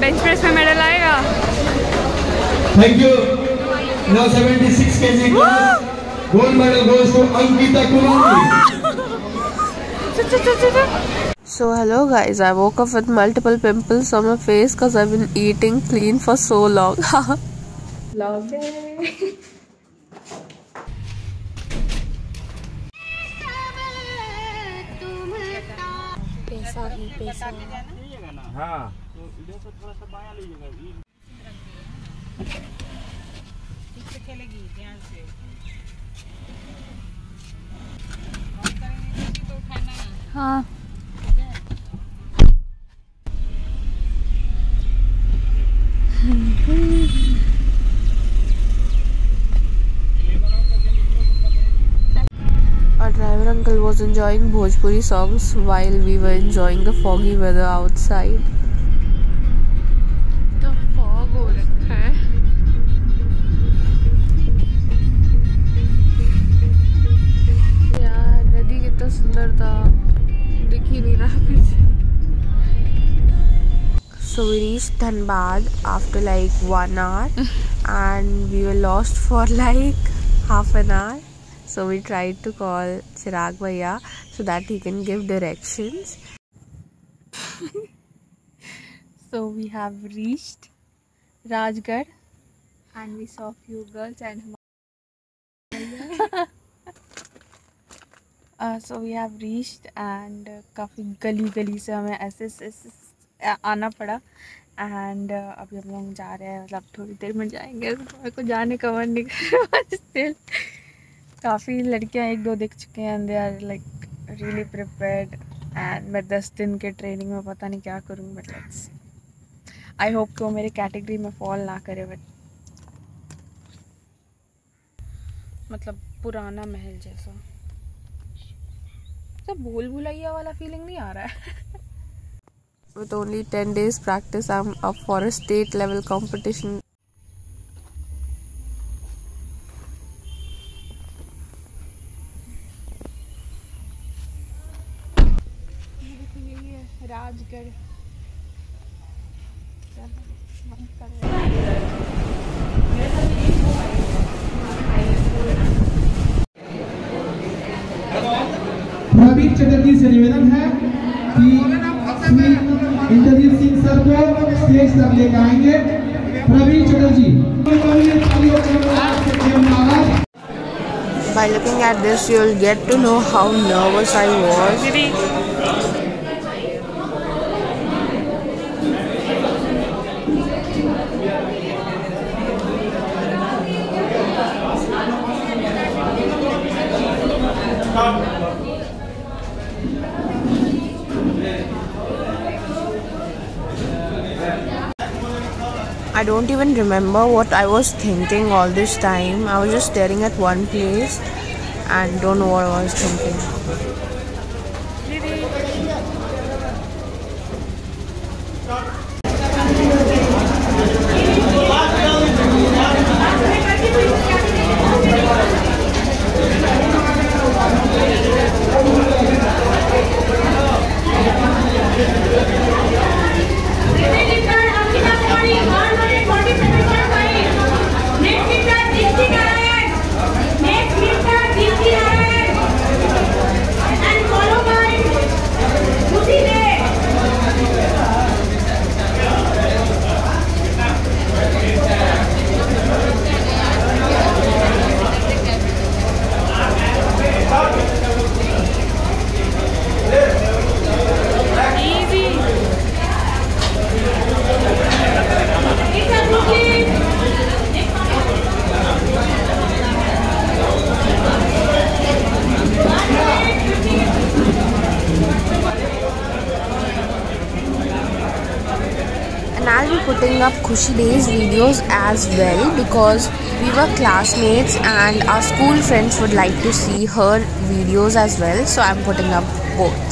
Bench press में medal आएगा। Thank you. Now 76 kg gold medal goes to Ankita Kumari. So hello guys, I woke up with multiple pimples on my face because I've been eating clean for so long. पैसा ही पैसा। हाँ। इधर से थोड़ा सा बायां लीजिएगा। पीछे खेलेगी ध्यान से। तो उठाना। हाँ। Our driver uncle was enjoying Bhojpuri songs while we were enjoying the foggy weather outside. तो fog हो रखा है। यार नदी कितना सुंदर था, दिख ही नहीं रहा पीछे। So we reached Dhanbad after like 1 hour and we were lost for like half an hour. So we tried to call Chirag Bhaiya so that he can give directions. So we have reached Rajgarh and we saw few girls and so we have reached and काफ़ी गली से हमें ऐसे आना पड़ा and अभी हम लोग जा रहे हैं, मतलब थोड़ी देर में जाएंगे। मेरे को जाने का मन नहीं कर रहा स्टिल। काफ़ी लड़कियां 1-2 दिख चुके हैं and they are like really prepared and मैं 10 दिन के ट्रेनिंग में पता नहीं क्या करूँ, बट लेट्स आई होप कि वो मेरी कैटेगरी में फॉल ना करे। बट मतलब पुराना महल जैसा, तो भूल भुलैया वाला फीलिंग नहीं आ रहा है। With only 10 days practice, I'm up for a state level competition. Rajgarh Praveen Chatterjee से निवेदन है कि इंद्रजीत सिंह सर को स्टेज तक लेकर आएंगे। Praveen Chatterjee. By looking at this, you'll get to know how nervous I was. I don't even remember what I was thinking all this time. I was just staring at one place and don't know what I was thinking. I'll be putting up Khushi Days videos as well because we were classmates and our school friends would like to see her videos as well, so I'm putting up both.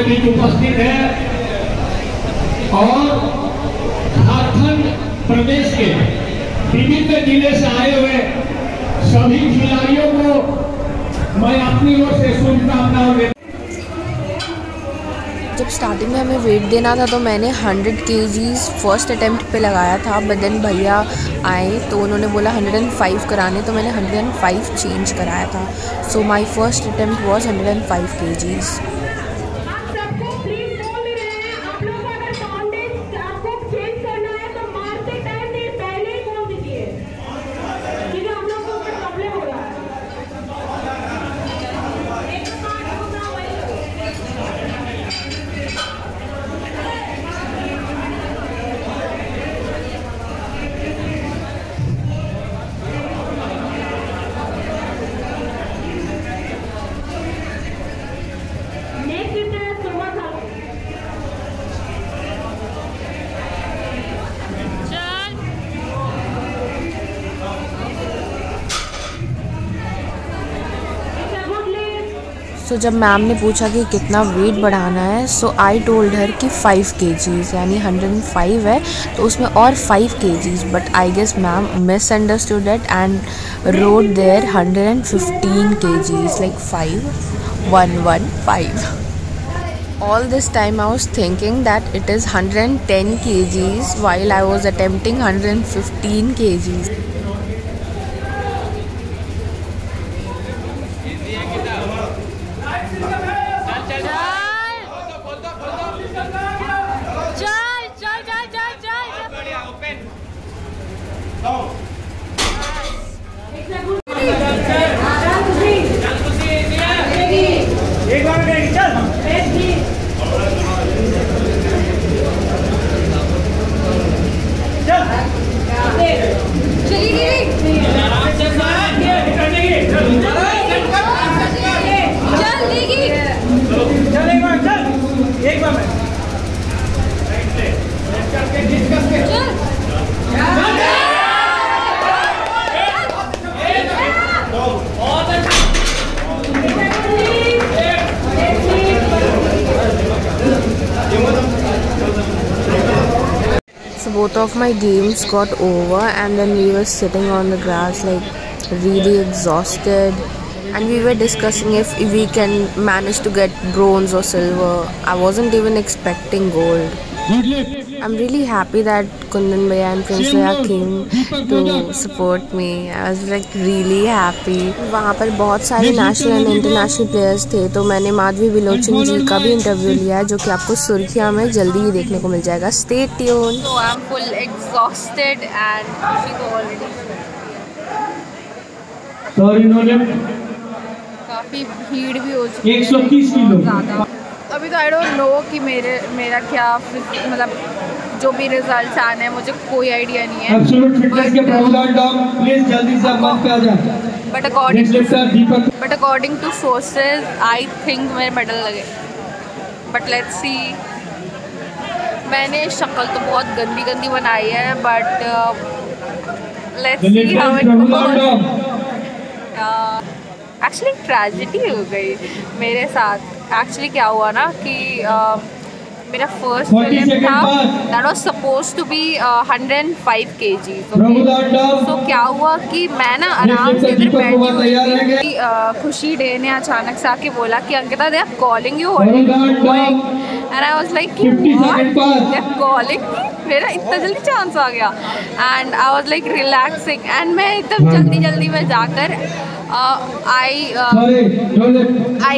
बीच उपस्थित है और झारखंड प्रदेश के विभिन्न जिले से आए हुए सभी खिलाड़ियों को मैं अपनी ओर से शुभकामनाएं देता हूं। जब स्टार्टिंग में हमें वेट देना था तो मैंने 100 kgs फर्स्ट अटेम्प्ट पे लगाया था, बट देन भैया आए तो उन्होंने बोला 105 कराने, तो मैंने 105 चेंज कराया था। So my first attempt was 105 kgs। जब मैम ने पूछा कि कितना वेट बढ़ाना है, सो आई टोल्ड हर कि 5 kgs, यानी 105 है तो उसमें और 5 kgs, but I guess ma'am misunderstood it and wrote there 115 kgs, like 5115। All this time I was thinking that it is 110 kgs while I was attempting 115 kgs. So both of my games got over and then we were sitting on the grass like really exhausted, and we were discussing if we can manage to get bronze or silver. I wasn't even expecting gold. I'm really happy that Kundan Bhaiya and Prince Bhaiya came to support me. I was like really happy. वहाँ पर बहुत सारे national and international players थे, तो मैंने माधवी बिलोचन जी का भी interview लिया है, जो कि आपको सुर्खियाँ में जल्दी ही देखने को मिल जाएगा। Stay tuned. So I'm full exhausted and she already. और इन्होंने काफ़ी भीड़ भी हो चुकी है, 130 किलो। अभी तो आई डोंट नो कि मेरा क्या मतलब जो भी रिजल्ट्स आने हैं, मुझे कोई आइडिया नहीं है। एब्सोल्यूट फिटनेस के प्रमोटर डॉग प्लीज जल्दी से मंच पे आ जाए। But according to sources I think मेरे मेडल लगे, बट लेट्स सी। मैंने शक्ल तो बहुत गंदी बनाई है, but let's see how it goes. Actually tragedy हो गई मेरे साथ। एक्चुअली क्या हुआ ना कि मेरा फर्स्ट अटेम्प्ट था, that was suppose to be 105 kgs। तो क्या हुआ कि मैं ना आराम से इधर बैठी हुई थी, खुशी डे ने अचानक से आके बोला कि Ankita they are calling you and I was like they are calling. मेरा इतना जल्दी चांस आ गया and I was like relaxing, and मैं एकदम जल्दी में जाकर आई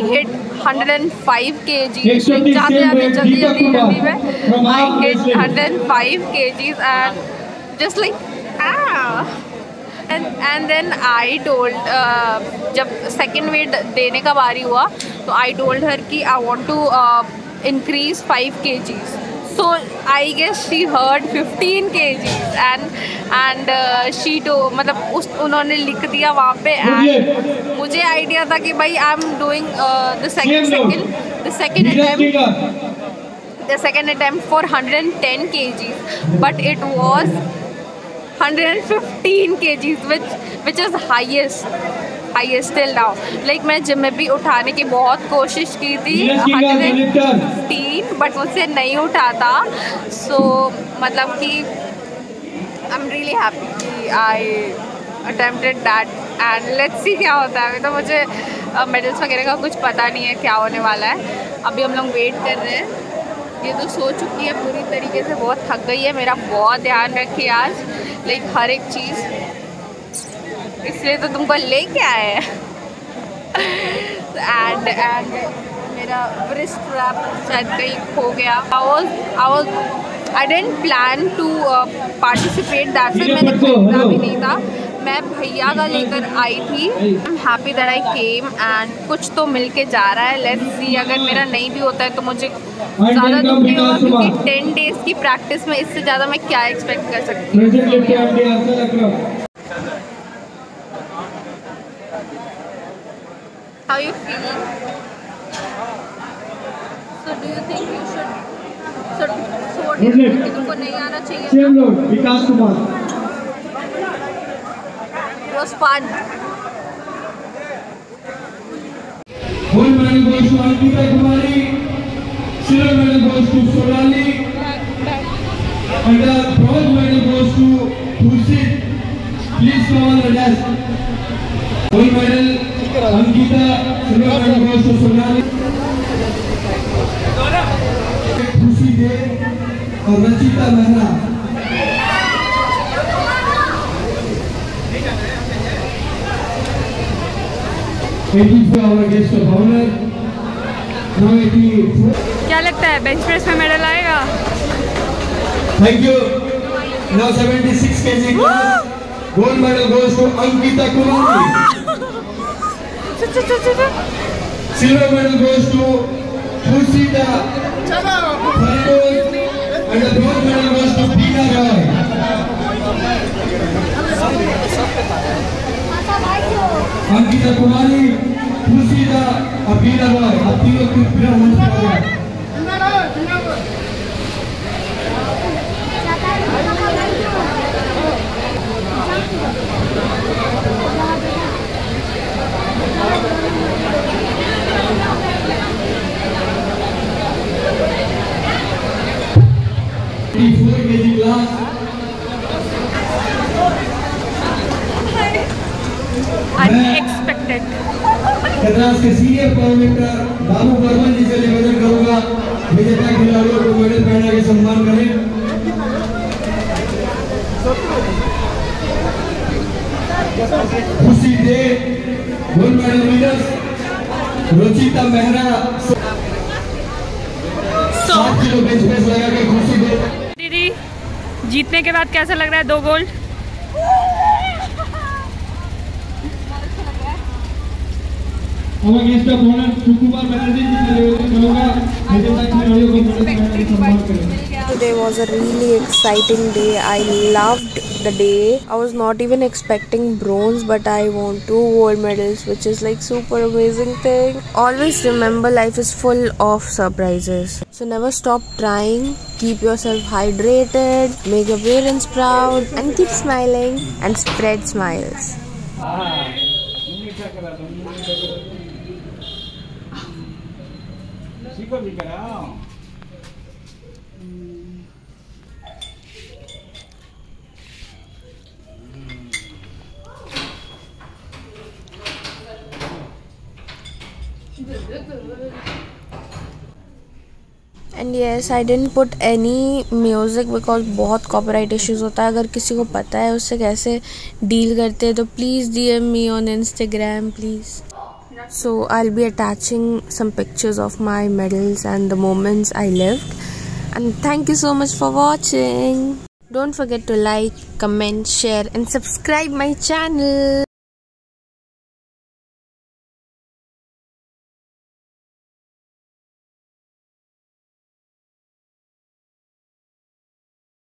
हिट 105 kgs, जाते जल्दी में I hit 105 kgs and just like and then I told जब second weight देने का बारी हुआ तो I told her कि I want to increase 5 kgs. So I guess she heard 15 kgs and she to मतलब उन्होंने लिख दिया वहाँ पे, and मुझे आइडिया था कि भाई I am doing the second attempt for 110 kgs, but it was 115 kgs which is highest. Highest till now. Like मैं जिम में भी उठाने की बहुत कोशिश की थी 115, बट मुझसे नहीं उठाता। सो मतलब कि आई एम रियली हैप्पी कि आई attempted that and let's see क्या होता है। अभी तो मुझे मेडल्स वगैरह का कुछ पता नहीं है क्या होने वाला है। अभी हम लोग वेट कर रहे हैं। ये तो सो चुकी है पूरी तरीके से, बहुत थक गई है। मेरा बहुत ध्यान रखी आज, लाइक हर एक चीज़, इसलिए तो तुमको लेके आए हैं। एंड मेरा रिस्ट रैप शायद कहीं खो गया। I didn't plan to participate, that's why मैंने खरीदा भी नहीं था। मैं भैया का लेकर आई थी। I am happy that I came and कुछ तो मिल के जा रहा है। लेट्स सी, अगर मेरा नहीं भी होता है तो मुझे ज़्यादा दुख नहीं होगा, क्योंकि 10 डेज़ की प्रैक्टिस में इससे ज़्यादा मैं क्या एक्सपेक्ट कर सकती हूँ। How you feeling? So do you think you should? So what do you think कि तुमको नहीं आना चाहिए? Same road, Vikas Kumar. It was fun. Gold medal goes to Ankita Kumari. Silver medal goes to Sonali. And the bronze medal goes to Khurshid. Please come on the desk. Gold medal Ankita, silver medal goes to Sonali. खुशी दे और रचिता मेहरा. क्या लगता है bench press में medal आएगा? Thank you. Now 76 kg class. Gold medal goes to Ankita Kumari. Silver medal goes to Khurshid Fardoz, and the bronze medal goes to Beena Roy. Ankita Kumari, Khurshid और Beena Roy. अब तीनों की बिना मंच पर आ गए. Unexpected. Katras के senior powerlifter बाबू बर्मन जी से निवेदन करूंगा विजेता खिलाड़ियों को मेडल पहना के सम्मान करें. खुशी दे gold medal winners Ruchita Mehra 7 kilo bench press लगा के खुशी दे. दीदी जीतने के बाद कैसा लग रहा है? 2 gold. Our guest of honor Sukumar Banerjee ji से निवेदन करूंगा विजेता खिलाड़ियों को मेडल पहना के सम्मान करें. Today was a really exciting day. I loved the day. I was not even expecting bronze, but I won 2 gold medals, which is like super amazing thing. Always remember, life is full of surprises. So never stop trying. Keep yourself hydrated, make your parents proud, and keep smiling and spread smiles. And yes, I didn't put any music because बहुत copyright issues होता है. अगर किसी को पता है उससे कैसे deal करते हैं तो please DM me on Instagram please. So I'll be attaching some pictures of my medals and the moments I lived. And thank you so much for watching. Don't forget to like, comment, share and subscribe my channel.